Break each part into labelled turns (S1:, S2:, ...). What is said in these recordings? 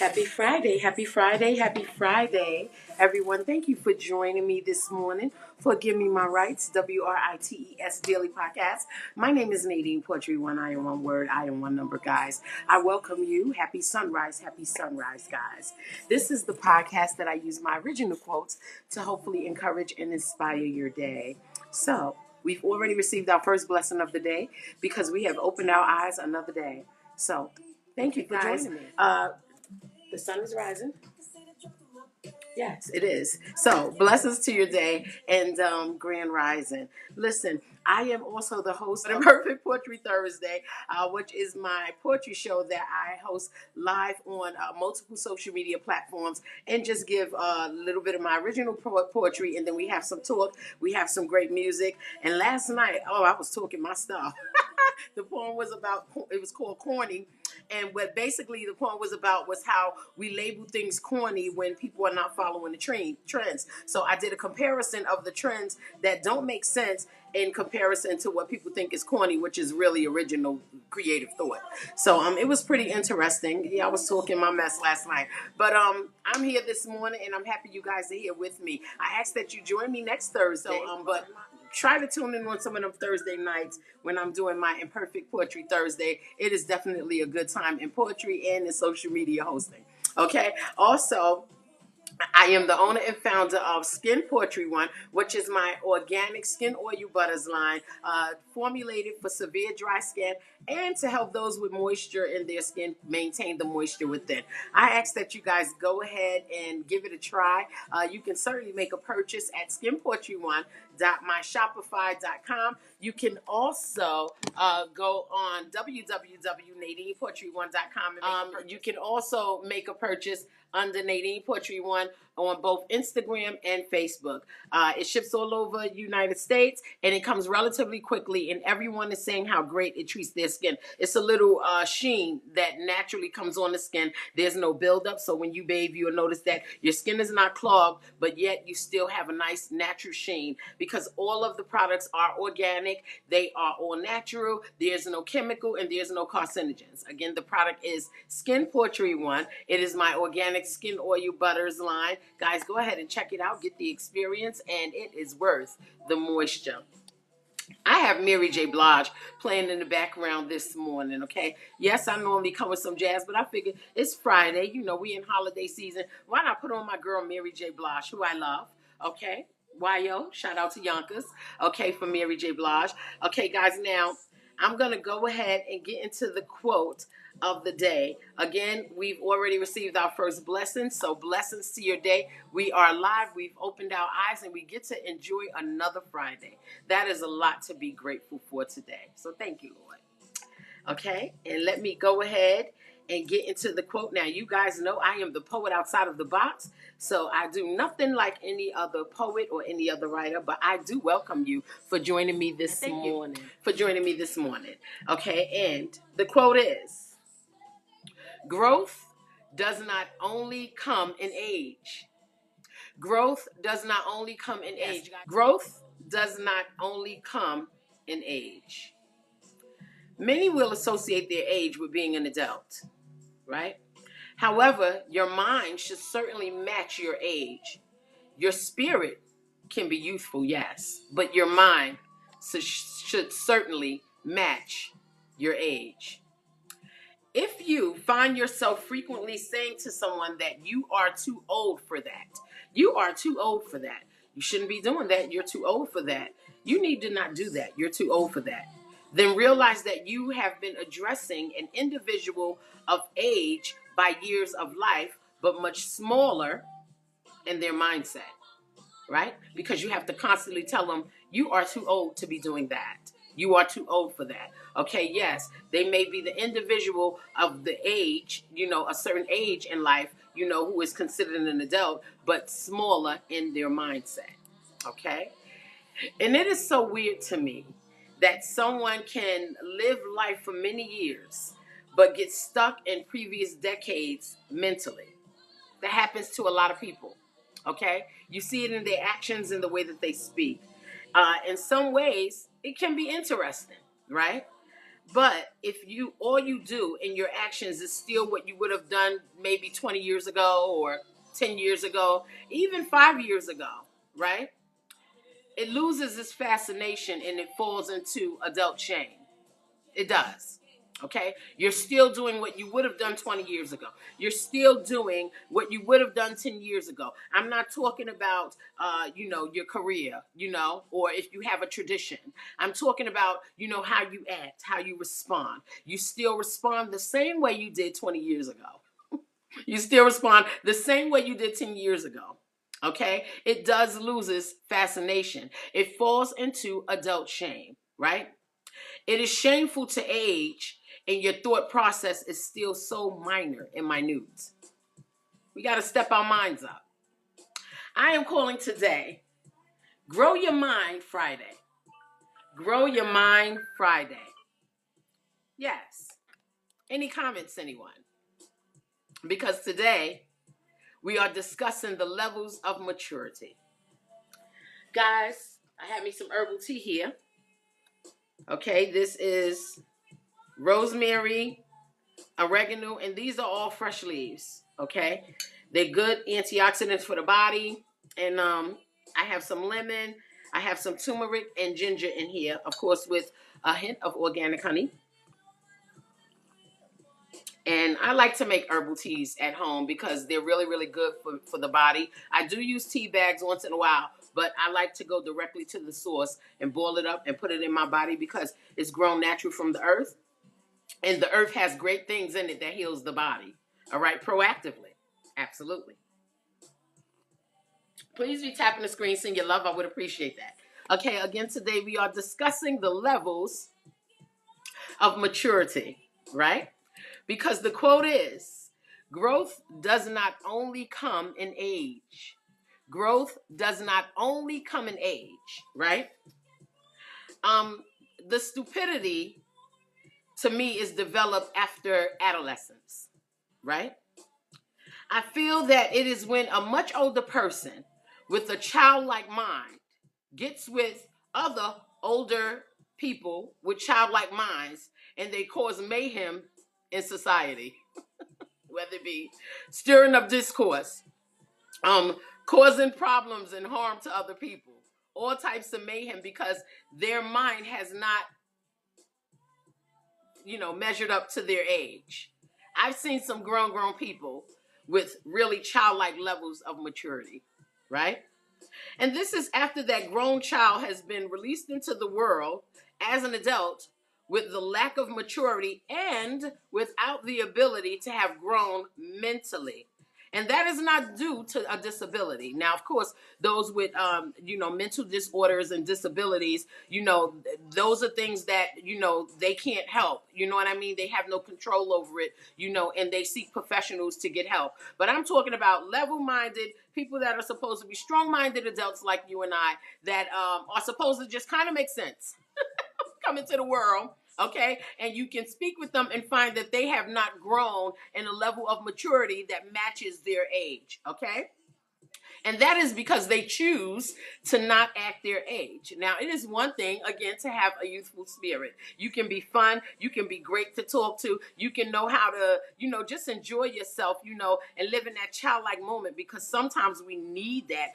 S1: Happy Friday, happy Friday, happy Friday. Everyone, thank you for joining me this morning for Give Me My Rights, WRITES Daily Podcast. My name is NadinePoetry1. I am one word, I am one number, guys. I welcome you. Happy sunrise, guys. This is the podcast that I use my original quotes to hopefully encourage and inspire your day. So, we've already received our first blessing of the day because we have opened our eyes another day. So, thank you for joining me. The sun is rising. Yes, it is. So, blessings to your day and grand rising. Listen, I am also the host of Perfect Poetry Thursday, which is my poetry show that I host live on multiple social media platforms and just give a little bit of my original poetry. And then we have some talk, we have some great music. And last night, I was talking my stuff. The poem was called Corny. And what basically the poem was about was how we label things corny when people are not following the trends. So I did a comparison of the trends that don't make sense in comparison to what people think is corny, which is really original creative thought. So it was pretty interesting. Yeah, I was talking my mess last night. But I'm here this morning and I'm happy you guys are here with me. I ask that you join me next Thursday. But try to tune in on some of them Thursday nights when I'm doing my Imperfect Poetry Thursday. It is definitely a good time in poetry and in social media hosting. Okay. Also, I am the owner and founder of NadinePoetry1, which is my organic skin oil butters line, formulated for severe dry skin and to help those with moisture in their skin maintain the moisture within. I ask that you guys go ahead and give it a try. You can certainly make a purchase at skinpoetry1.myshopify.com. You can also go on www.NadinePoetry1.com and you can also make a purchase under NadinePoetry1 on both Instagram and Facebook. It ships all over the United States and it comes relatively quickly, and everyone is saying how great it treats their skin. It's a little sheen that naturally comes on the skin. There's no buildup, so when you bathe, you'll notice that your skin is not clogged, but yet you still have a nice natural sheen because all of the products are organic. They are all natural. There's no chemical and there's no carcinogens. Again, the product is NadinePoetry1. It is my organic skin oil butters line. Guys, go ahead and check it out. Get the experience, and it is worth the moisture. I have Mary J. Blige playing in the background this morning, okay? Yes, I normally come with some jazz, but I figured it's Friday. You know, we in holiday season. Why not put on my girl Mary J. Blige, who I love, okay? YO, shout out to Yonkers, okay, for Mary J. Blige. Okay, guys, now I'm going to go ahead and get into the quote of the day. Again, we've already received our first blessing, so blessings to your day. We are live, we've opened our eyes, and we get to enjoy another Friday. That is a lot to be grateful for today. So thank you, Lord. Okay, and let me go ahead and get into the quote. Now, you guys know I am the poet outside of the box, so I do nothing like any other poet or any other writer, but I do welcome you for joining me this morning. Okay, and the quote is, growth does not only come in age. Growth does not only come in age. Growth does not only come in age. Many will associate their age with being an adult, right? However, your mind should certainly match your age. Your spirit can be youthful, yes, but your mind should certainly match your age. If you find yourself frequently saying to someone that you are too old for that, you are too old for that. You shouldn't be doing that. You're too old for that. You need to not do that. You're too old for that. Then realize that you have been addressing an individual of age by years of life, but much smaller in their mindset, right? Because you have to constantly tell them you are too old to be doing that. You are too old for that. Okay, yes, they may be the individual of the age, a certain age in life, who is considered an adult, but smaller in their mindset. Okay? And it is so weird to me that someone can live life for many years, but get stuck in previous decades mentally. That happens to a lot of people. Okay? You see it in their actions and the way that they speak. In some ways, it can be interesting, right? But if all you do in your actions is still what you would have done maybe 20 years ago or 10 years ago, even 5 years ago, right? It loses its fascination and it falls into adult shame. It does. Okay? You're still doing what you would have done 20 years ago. You're still doing what you would have done 10 years ago. I'm not talking about, your career, or if you have a tradition. I'm talking about, how you act, how you respond. You still respond the same way you did 20 years ago. You still respond the same way you did 10 years ago. Okay? It does loses fascination. It falls into adult shame, right? It is shameful to age and your thought process is still so minor and minute. We got to step our minds up. I am calling today Grow Your Mind Friday. Grow Your Mind Friday. Yes. Any comments, anyone? Because today we are discussing the levels of maturity. Guys, I have me some herbal tea here. Okay, this is rosemary, oregano, and these are all fresh leaves. Okay, they're good antioxidants for the body. And I have some lemon, I have some turmeric and ginger in here, of course, with a hint of organic honey. And I like to make herbal teas at home because they're really, really good for the body. I do use tea bags once in a while, but I like to go directly to the source and boil it up and put it in my body because it's grown natural from the earth. And the earth has great things in it that heals the body. All right, proactively. Absolutely. Please be tapping the screen, send your love. I would appreciate that. Okay, again, today we are discussing the levels of maturity, right? Because the quote is, growth does not only come in age. Growth does not only come in age, right? The stupidity, to me, is developed after adolescence, right? I feel that it is when a much older person with a childlike mind gets with other older people with childlike minds and they cause mayhem in society, whether it be stirring up discourse, causing problems and harm to other people, all types of mayhem because their mind has not, measured up to their age. I've seen some grown people with really childlike levels of maturity, right? And this is after that grown child has been released into the world as an adult with the lack of maturity and without the ability to have grown mentally. And that is not due to a disability. Now, of course, those with, mental disorders and disabilities, those are things that, they can't help. You know what I mean? They have no control over it, and they seek professionals to get help. But I'm talking about level-minded people that are supposed to be strong-minded adults like you and I that are supposed to just kind of make sense. Come into the world, okay? And you can speak with them and find that they have not grown in a level of maturity that matches their age, okay? And that is because they choose to not act their age. Now, it is one thing, again, to have a youthful spirit. You can be fun. You can be great to talk to. You can know how to, just enjoy yourself, and live in that childlike moment because sometimes we need that,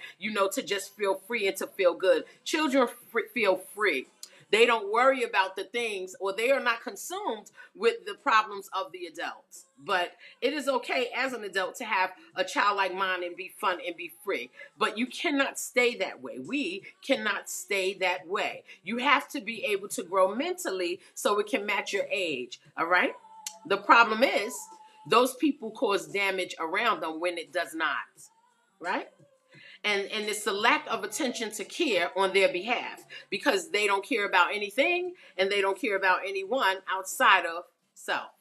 S1: to just feel free and to feel good. Children feel free. They don't worry about the things, or they are not consumed with the problems of the adults. But it is okay as an adult to have a childlike mind and be fun and be free. But you cannot stay that way. We cannot stay that way. You have to be able to grow mentally so it can match your age. All right? The problem is those people cause damage around them when it does not. Right? And it's the lack of attention to care on their behalf because they don't care about anything and they don't care about anyone outside of self.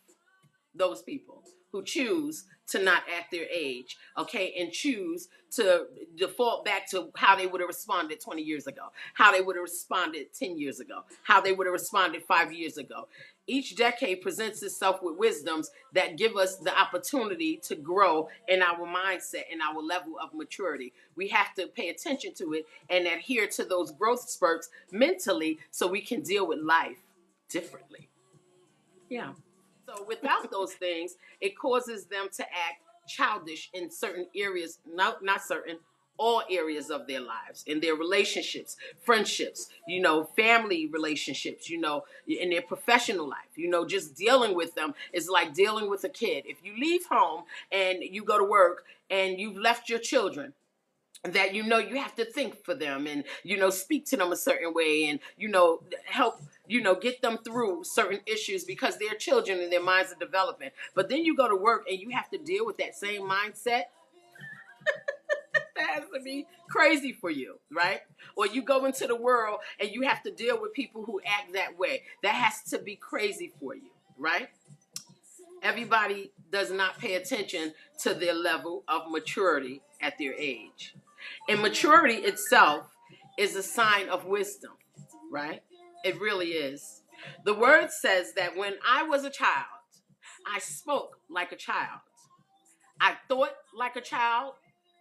S1: Those people who choose to not act their age, okay, and choose to default back to how they would have responded 20 years ago, how they would have responded 10 years ago, how they would have responded 5 years ago. Each decade presents itself with wisdoms that give us the opportunity to grow in our mindset and our level of maturity. We have to pay attention to it and adhere to those growth spurts mentally so we can deal with life differently. Yeah. So without those things, it causes them to act childish in certain areas, not certain, all areas of their lives, in their relationships, friendships, family relationships, in their professional life, just dealing with them is like dealing with a kid. If you leave home and you go to work and you've left your children, that you have to think for them and speak to them a certain way and help get them through certain issues because they're children and their minds are developing. But then you go to work and you have to deal with that same mindset. That has to be crazy for you, right? Or you go into the world and you have to deal with people who act that way. That has to be crazy for you, right? Everybody does not pay attention to their level of maturity at their age. And maturity itself is a sign of wisdom, right? It really is. The word says that when I was a child, I spoke like a child. I thought like a child.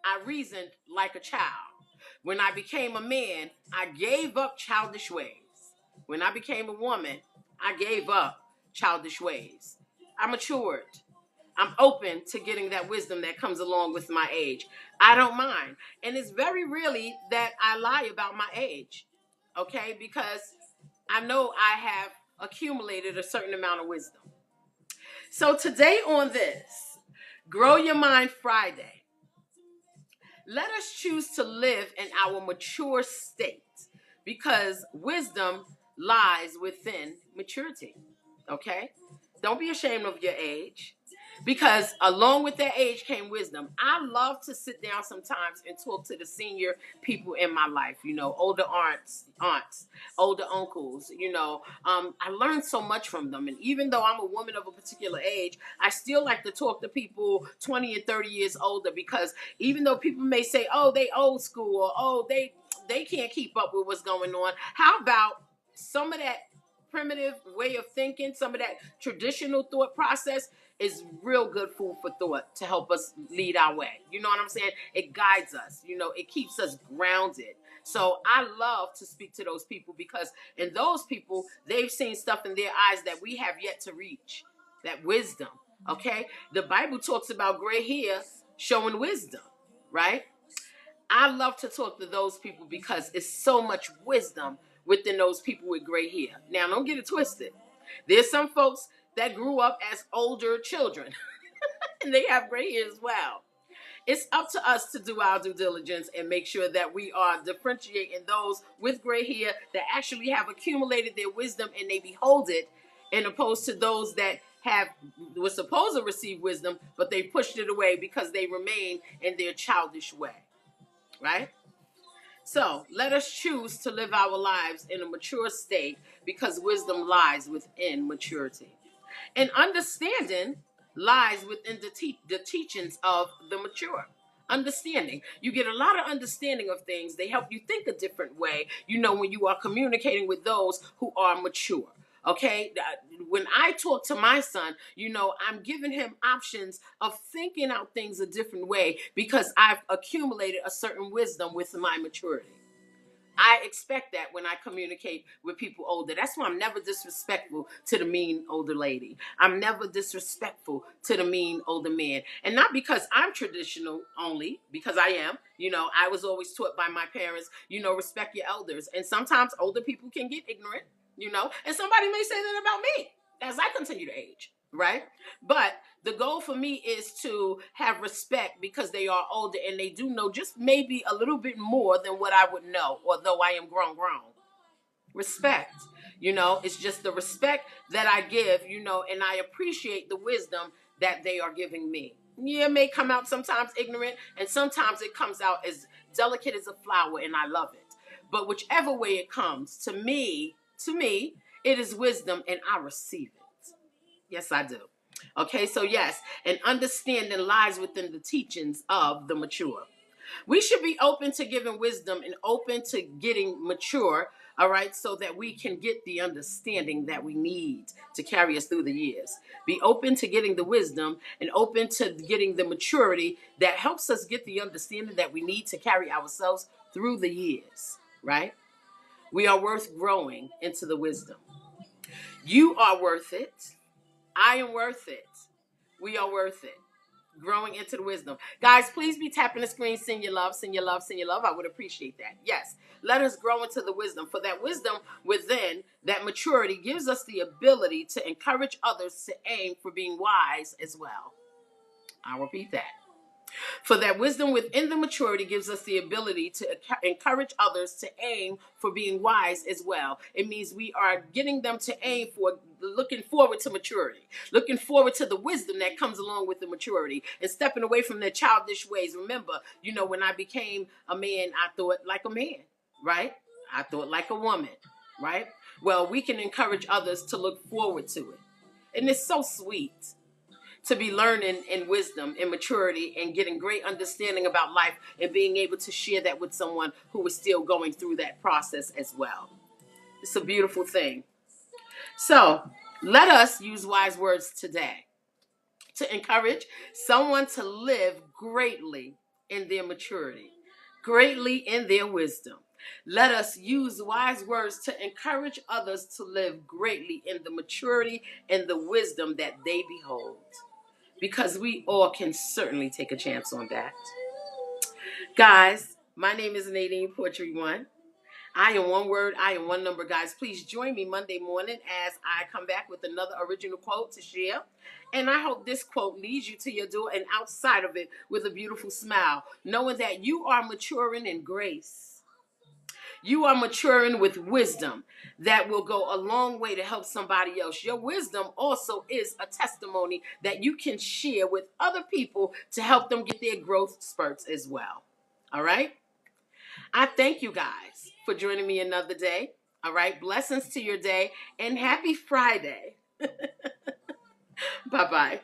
S1: I reasoned like a child. When I became a man, I gave up childish ways. When I became a woman, I gave up childish ways. I matured. I'm open to getting that wisdom that comes along with my age. I don't mind. And it's very rarely that I lie about my age, okay? Because I know I have accumulated a certain amount of wisdom. So today on this, Grow Your Mind Friday, let us choose to live in our mature state because wisdom lies within maturity, okay? Don't be ashamed of your age because along with that age came wisdom. I love to sit down sometimes and talk to the senior people in my life, older aunts, older uncles, I learned so much from them. And even though I'm a woman of a particular age, I still like to talk to people 20 and 30 years older because even though people may say, oh, they old school or, oh, they can't keep up with what's going on. How about some of that primitive way of thinking, some of that traditional thought process is real good food for thought to help us lead our way. You know what I'm saying? It guides us. It keeps us grounded. So I love to speak to those people because in those people, they've seen stuff in their eyes that we have yet to reach. That wisdom, okay? The Bible talks about gray hair showing wisdom, right? I love to talk to those people because it's so much wisdom within those people with gray hair. Now, don't get it twisted. There's some folks that grew up as older children and they have gray hair as well. It's up to us to do our due diligence and make sure that we are differentiating those with gray hair that actually have accumulated their wisdom and they behold it, and opposed to those that were supposed to receive wisdom, but they pushed it away because they remain in their childish way. Right? So let us choose to live our lives in a mature state because wisdom lies within maturity. And understanding lies within the teachings of the mature. Understanding. You get a lot of understanding of things. They help you think a different way, when you are communicating with those who are mature. Okay, when I talk to my son, I'm giving him options of thinking out things a different way because I've accumulated a certain wisdom with my maturity. I expect that when I communicate with people older. That's why I'm never disrespectful to the mean older lady. I'm never disrespectful to the mean older man. And not because I'm traditional only, because I am. I was always taught by my parents, respect your elders. And sometimes older people can get ignorant, and somebody may say that about me as I continue to age, right? But the goal for me is to have respect because they are older and they do know just maybe a little bit more than what I would know, although I am grown. Respect, it's just the respect that I give, and I appreciate the wisdom that they are giving me. Yeah, it may come out sometimes ignorant, and sometimes it comes out as delicate as a flower, and I love it. But whichever way it comes, to me, it is wisdom, and I receive it. Yes, I do. Okay, so yes, an understanding lies within the teachings of the mature. We should be open to giving wisdom and open to getting mature, all right, so that we can get the understanding that we need to carry us through the years. Be open to getting the wisdom and open to getting the maturity that helps us get the understanding that we need to carry ourselves through the years, right? We are worth growing into the wisdom. You are worth it. I am worth it. We are worth it. Growing into the wisdom. Guys, please be tapping the screen. Send your love, send your love, send your love. I would appreciate that. Yes. Let us grow into the wisdom. For that wisdom within, that maturity gives us the ability to encourage others to aim for being wise as well. I'll repeat that. For that wisdom within the maturity gives us the ability to encourage others to aim for being wise as well. It means we are getting them to aim for looking forward to maturity, looking forward to the wisdom that comes along with the maturity and stepping away from their childish ways. Remember, when I became a man, I thought like a man, right? I thought like a woman, right? Well, we can encourage others to look forward to it. And it's so sweet to be learning in wisdom and maturity and getting great understanding about life and being able to share that with someone who is still going through that process as well. It's a beautiful thing. So let us use wise words today to encourage someone to live greatly in their maturity, greatly in their wisdom. Let us use wise words to encourage others to live greatly in the maturity and the wisdom that they behold. Because we all can certainly take a chance on that. Guys, my name is NadinePoetry1. I am one word, I am one number. Guys, please join me Monday morning as I come back with another original quote to share. And I hope this quote leads you to your door and outside of it with a beautiful smile, knowing that you are maturing in grace. You are maturing with wisdom that will go a long way to help somebody else. Your wisdom also is a testimony that you can share with other people to help them get their growth spurts as well. All right? I thank you guys for joining me another day. All right? Blessings to your day and happy Friday. Bye-bye.